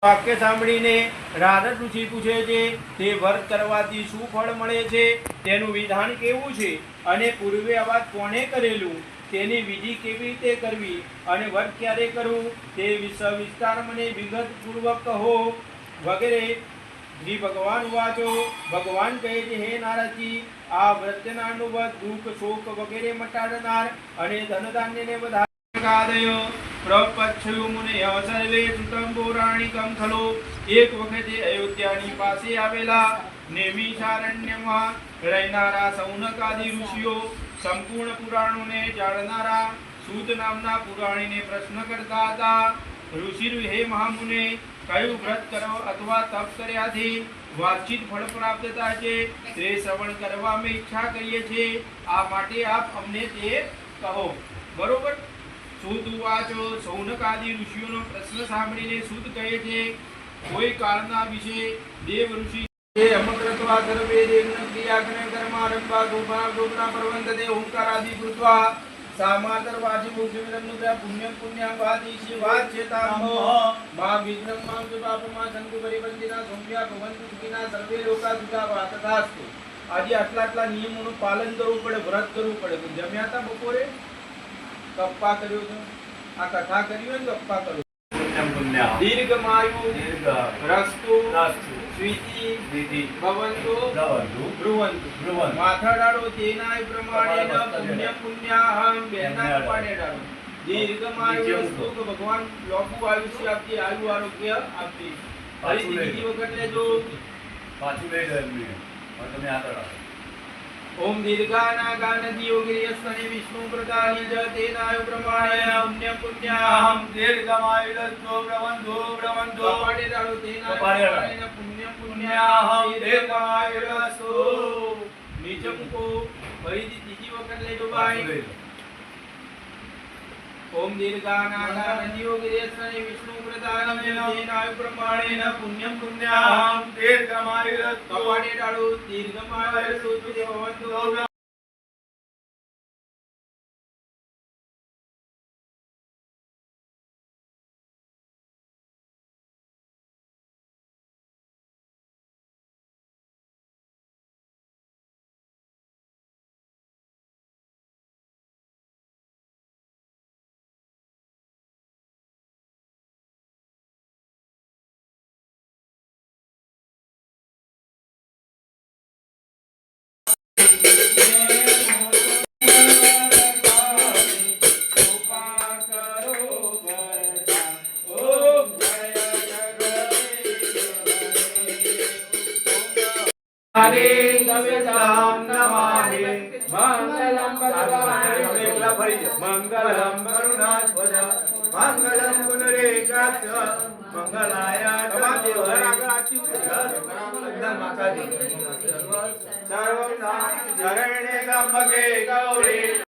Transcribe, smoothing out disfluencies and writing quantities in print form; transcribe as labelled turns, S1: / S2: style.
S1: વાક્ય સાંભળીને રાધા ઋષિ પૂછે છે તે વ્રત કરવાથી શું ફળ મળે છે, તેનું વિધાન કેવું છે અને પૂર્વે આ વાત કોણે કરેલું, તેની વિધિ કેવી રીતે કરવી અને વ્રત ક્યારે કરવું તે વિસ્તાર મને વિગતપૂર્વક કહો વગેરે. શ્રી ભગવાન વાંચો. ભગવાન કહે છે, હે નારદજી, આ વ્રતનાનું વ્રત દુઃખ શોક વગેરે મટાડનાર અને ધનધાન્યને વધારનાર પ્રપચ્છયુ મુનય સર્વે સુતમ પૌરાણિકમ ખલો. એક વખતે અયોધ્યાની પાસે આવેલા નેમિષારણ્યમાં રહેનારા સૌનકાદિ ઋષિઓ સંપૂર્ણ પુરાણોને જાણનારા સૂત નામના પુરાણીને પ્રશ્ન કરતા હતા. ઋષિ, હે મહામુને, કયું વ્રત કરો અથવા તપ કર્યાથી વાંછિત ફળ પ્રાપ્ત થાય છે તે શ્રવણ કરવા અમે ઈચ્છા કરીએ છીએ. આ માટે આપ અમને તે કહો. બરોબર. સૂત વાચો. સૌનકાદિ ઋષિઓનો પ્રશ્ન સાંભળીને સૂત કહે છે, કોઈ કાળના વિશે દેવ ઋષિ અમકૃત્વા સર્વે દેવન ક્રિયાગ્ન કર્મારંભા ગોપના પ્રવંતતે ઓંકારાદિ કૃત્વા સામાતર વાચી મુખ્યમિદન્નુપ્યા પુણ્યમ પુણ્યાવાદી શિવાચ્યતામો મા વિઘ્નમ મામ ચ પાપમા સંતુ પરિબંધિના સૌમ્યા ભવંતુ સુખિના સર્વે લોકા સુખાવા તથાસ્તુ. આજે આટલા નિયમોનું પાલન કરવું પડે, વ્રત કરવું પડે. જમ્યા હતા બપોરે? કપ્પા કર્યો છે. આ કથા કરી હોય ને કપ્પા કર્યો. દીર્ઘમાયુ રસ્તુ સ્વીતિ ભવંતુ બ્રુવંતુ. માથા ડાળો તેનાય પ્રમાણે પુણ્ય પુણ્યાહમ બેના પાડે ડાળો. દીર્ઘમાયુ રસ્તુ તો ભગવાન લોભુ આયુષ્ય આપતી, આયુ આરોગ્ય આપતી. ફરીથી બીજી વખત લેજો.
S2: પાછું લઈ લો. તમે આગળ આવો.
S1: ઓમ દીર્ઘાનાગાનદી યોગિયસ્તને વિષ્ણુ પ્રદાની જ તેનાયુ પ્રમાણે પુણ્ય પુણ્યાહમ
S2: દીર્ઘમાયુરસ્તો બ્રવંધો
S1: પાડે ડાળો તેનાય પુણ્ય પુણ્યાહમ દીર્ઘમાયુરસ્તો. નીચે મૂકો. ફરીથી ત્રીજી વખત લેજો ભાઈ. ઓમ દીર્ઘાનાગાનદી યોગિયસ્તને વિષ્ણુ પ્રદાની જ તેનાયુ પ્રમાણે પુણ્ય પુણ્યાહમ
S2: દીર્ઘમાયુરસ્તો
S1: પાડે ડાળો દીર્ઘમાયુરસ્તો ભવંતુ. હરે ગવ્યતામ નમામિ મંગલમ ભગવાન મંગલમ કરુણાસ્પદ મંગલમ પુનરેકાક્ષ મંગલાય તમારે ઘર આગળ આચી બધા માતાજી સર્વમ શરણે ગમ્મગે ગૌરી.